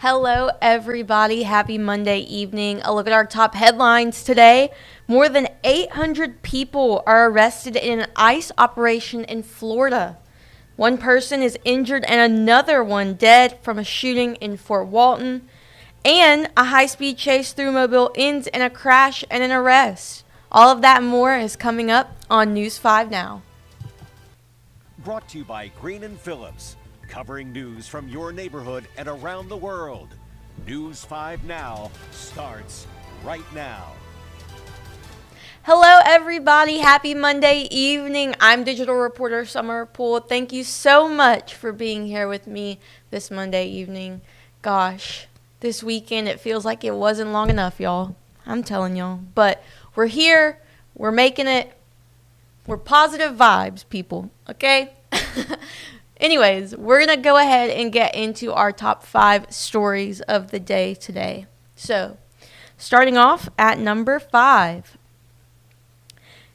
Hello, everybody. Happy Monday evening. A look at our top headlines today. More than 800 people are arrested in an ICE operation in Florida. One person is injured and another one dead from a shooting in Fort Walton. And a high-speed chase through Mobile ends in a crash and an arrest. All of that and more is coming up on News 5 Now. Brought to you by Green and Phillips, covering news from your neighborhood and around the world. News 5 Now starts right now. Hello, everybody. Happy Monday evening. I'm digital reporter Summer Poole. Thank you so much for being here with me this Monday evening. Gosh, this weekend it feels like it wasn't long enough, y'all. I'm telling y'all. But we're here. We're making it. We're positive vibes, people. Okay? Anyways, we're going to go ahead and get into our top 5 stories of the day today. So, starting off at number 5.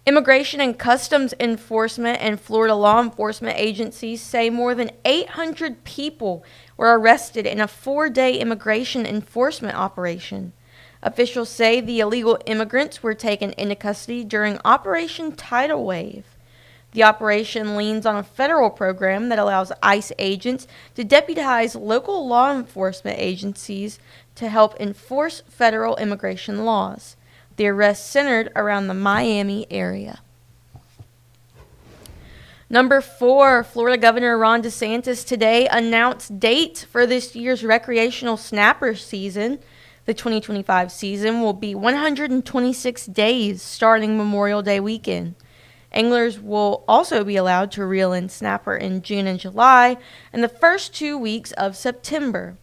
Immigration and Customs Enforcement and Florida law enforcement agencies say more than 800 people were arrested in a 4-day immigration enforcement operation. Officials say the illegal immigrants were taken into custody during Operation Tidal Wave. The operation leans on a federal program that allows ICE agents to deputize local law enforcement agencies to help enforce federal immigration laws. The arrest centered around the Miami area. Number 4, Florida Governor Ron DeSantis today announced dates for this year's recreational snapper season. The 2025 season will be 126 days starting Memorial Day weekend. Anglers will also be allowed to reel in snapper in June and July and the first 2 weeks of September.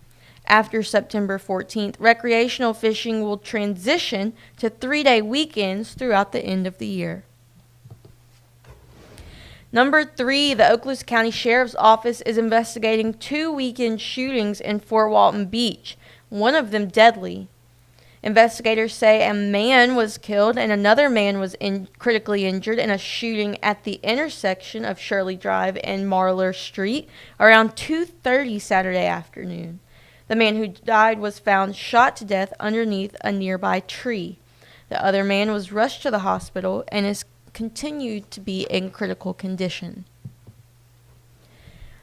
After September 14th, recreational fishing will transition to 3-day weekends throughout the end of the year. Number 3, the Okaloosa County Sheriff's Office is investigating 2 weekend shootings in Fort Walton Beach, one of them deadly. Investigators say a man was killed and another man was critically injured in a shooting at the intersection of Shirley Drive and Marlar Street around 2:30 Saturday afternoon. The man who died was found shot to death underneath a nearby tree. The other man was rushed to the hospital and is continued to be in critical condition.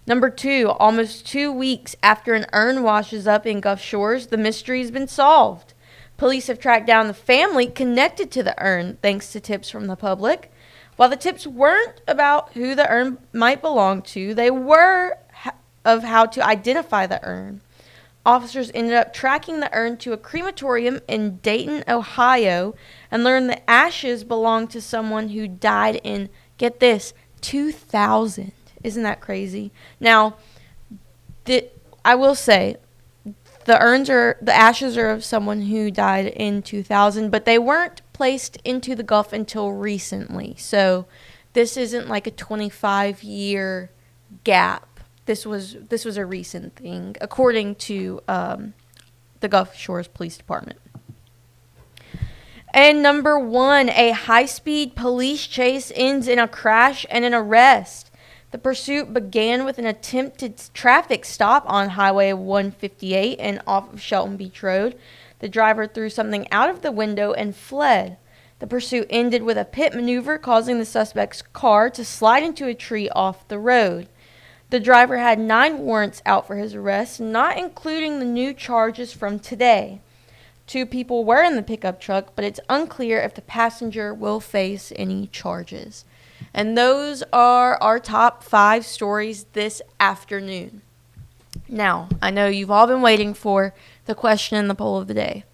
Number 2, almost 2 weeks after an urn washes up in Gulf Shores, the mystery's been solved. Police have tracked down the family connected to the urn thanks to tips from the public. While the tips weren't about who the urn might belong to, they were of how to identify the urn. Officers ended up tracking the urn to a crematorium in Dayton, Ohio, and learned the ashes belonged to someone who died in, get this, 2000. Isn't that crazy? Now, I will say, the ashes are of someone who died in 2000, but they weren't placed into the Gulf until recently. So this isn't like a 25-year gap. This was a recent thing, according to the Gulf Shores Police Department. And number 1, a high-speed police chase ends in a crash and an arrest. The pursuit began with an attempted traffic stop on Highway 158 and off of Shelton Beach Road. The driver threw something out of the window and fled. The pursuit ended with a pit maneuver, causing the suspect's car to slide into a tree off the road. The driver had 9 warrants out for his arrest, not including the new charges from today. 2 people were in the pickup truck, but it's unclear if the passenger will face any charges. And those are our top 5 stories this afternoon. Now, I know you've all been waiting for the question and the poll of the day.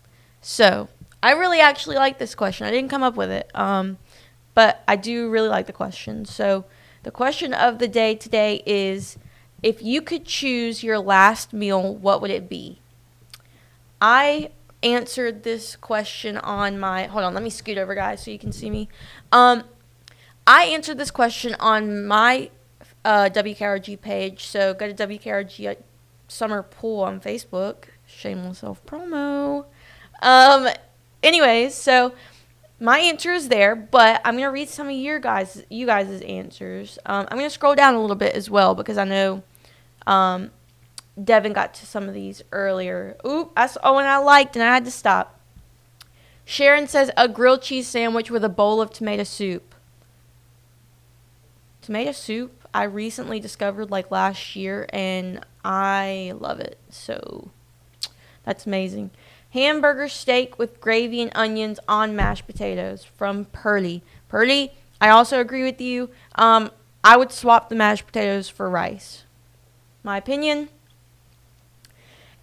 So, I really actually like this question. I didn't come up with it, but I do really like the question. So, the question of the day today is, if you could choose your last meal, what would it be? I answered this question on my... Hold on, let me scoot over, guys, so you can see me. I answered this question on my WKRG page, so go to WKRG Summer Pool on Facebook. Shameless self-promo. Anyways, so my answer is there, but I'm going to read some of you guys' answers. I'm going to scroll down a little bit as well because I know Devin got to some of these earlier. Oop, that's the one I liked, and I had to stop. Sharon says a grilled cheese sandwich with a bowl of tomato soup. Tomato soup, I recently discovered like last year, and I love it. So that's amazing. Hamburger steak with gravy and onions on mashed potatoes from Pearly. Pearly, I also agree with you. I would swap the mashed potatoes for rice. My opinion.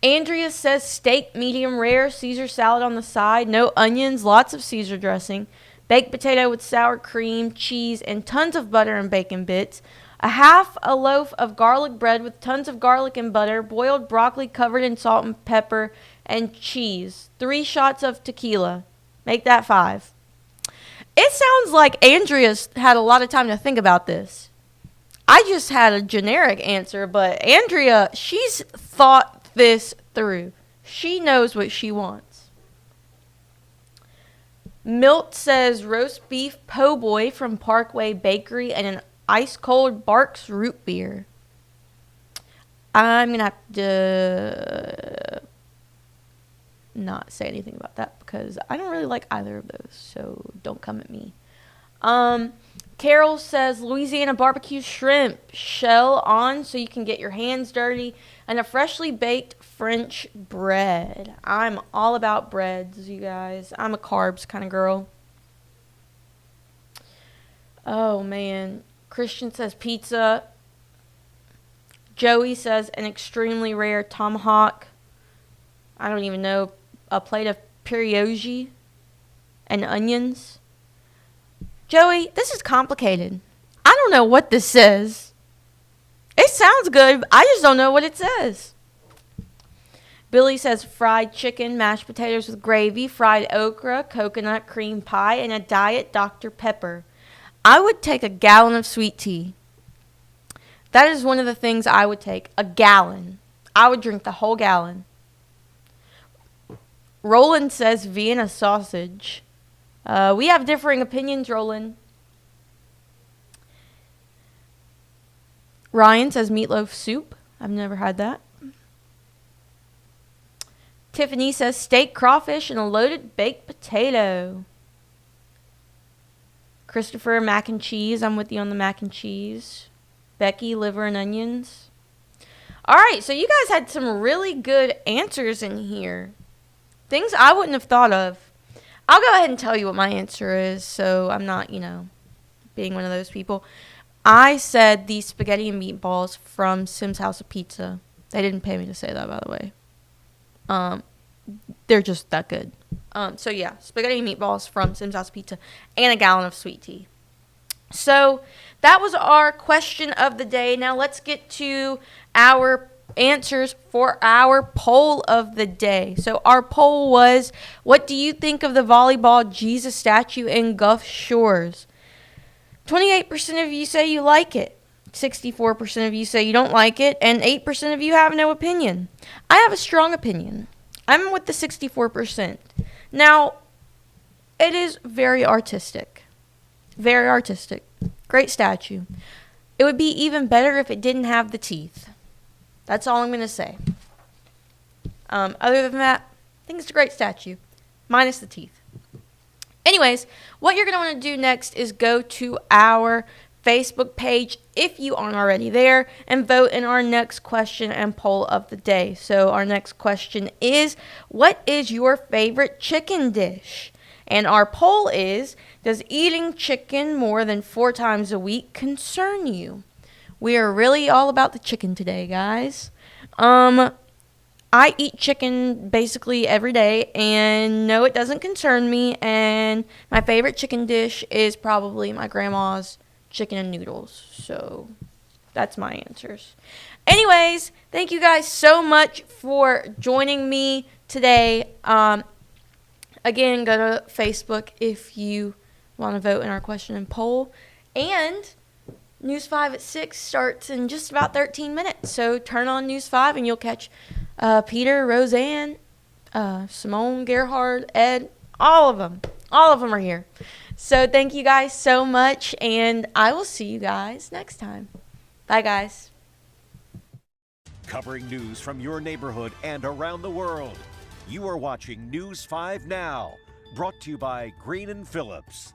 Andrea says steak medium rare, Caesar salad on the side, no onions, lots of Caesar dressing, baked potato with sour cream, cheese, and tons of butter and bacon bits, a loaf of garlic bread with tons of garlic and butter, boiled broccoli covered in salt and pepper, and cheese, 3 shots of tequila. Make that 5. It sounds like Andrea's had a lot of time to think about this. I just had a generic answer, but Andrea, she's thought this through. She knows what she wants. Milt says roast beef po' boy from Parkway Bakery and an ice cold Barks root beer. I'm going to have to not say anything about that because I don't really like either of those, so don't come at me. Carol says Louisiana barbecue shrimp, shell on so you can get your hands dirty, and a freshly baked French bread. I'm all about breads, you guys. I'm a carbs kind of girl. Oh, man. Christian says pizza. Joey says an extremely rare tomahawk. I don't even know. A plate of pierogi and onions. Joey, this is complicated. I don't know what this says. It sounds good. I just don't know what it says. Billy says fried chicken, mashed potatoes with gravy, fried okra, coconut cream pie, and a diet Dr. Pepper. I would take a gallon of sweet tea. That is one of the things I would take. A gallon. I would drink the whole gallon. Roland says Vienna sausage. We have differing opinions, Roland. Ryan says meatloaf soup. I've never had that. Tiffany says steak, crawfish, and a loaded baked potato. Christopher, mac and cheese. I'm with you on the mac and cheese. Becky, liver and onions. All right, so you guys had some really good answers in here. Things I wouldn't have thought of. I'll go ahead and tell you what my answer is, so I'm not, being one of those people. I said the spaghetti and meatballs from Sim's House of Pizza. They didn't pay me to say that, by the way. They're just that good. So yeah, spaghetti and meatballs from Sim's House of Pizza and a gallon of sweet tea. So that was our question of the day. Now let's get to our answers for our poll of the day. So our poll was, what do you think of the volleyball Jesus statue in Gulf Shores? 28% of you say you like it. 64% of you say you don't like it. And 8% of you have no opinion. I have a strong opinion. I'm with the 64%. Now, it is very artistic. Very artistic. Great statue. It would be even better if it didn't have the teeth. That's all I'm going to say. Other than that, I think it's a great statue. Minus the teeth. Anyways, what you're going to want to do next is go to our Facebook page, if you aren't already there, and vote in our next question and poll of the day. So our next question is, what is your favorite chicken dish? And our poll is, does eating chicken more than 4 times a week concern you? We are really all about the chicken today, guys. I eat chicken basically every day, and no, it doesn't concern me. And my favorite chicken dish is probably my grandma's chicken and noodles. So that's my answers. Anyways, thank you guys so much for joining me today. Again, go to Facebook if you want to vote in our question and poll. And News 5 at 6 starts in just about 13 minutes. So turn on News 5 and you'll catch Peter, Roseanne, Simone, Gerhard, Ed, all of them. All of them are here. So thank you guys so much, and I will see you guys next time. Bye, guys. covering news from your neighborhood and around the world. You are watching News 5 Now, brought to you by Green & Phillips.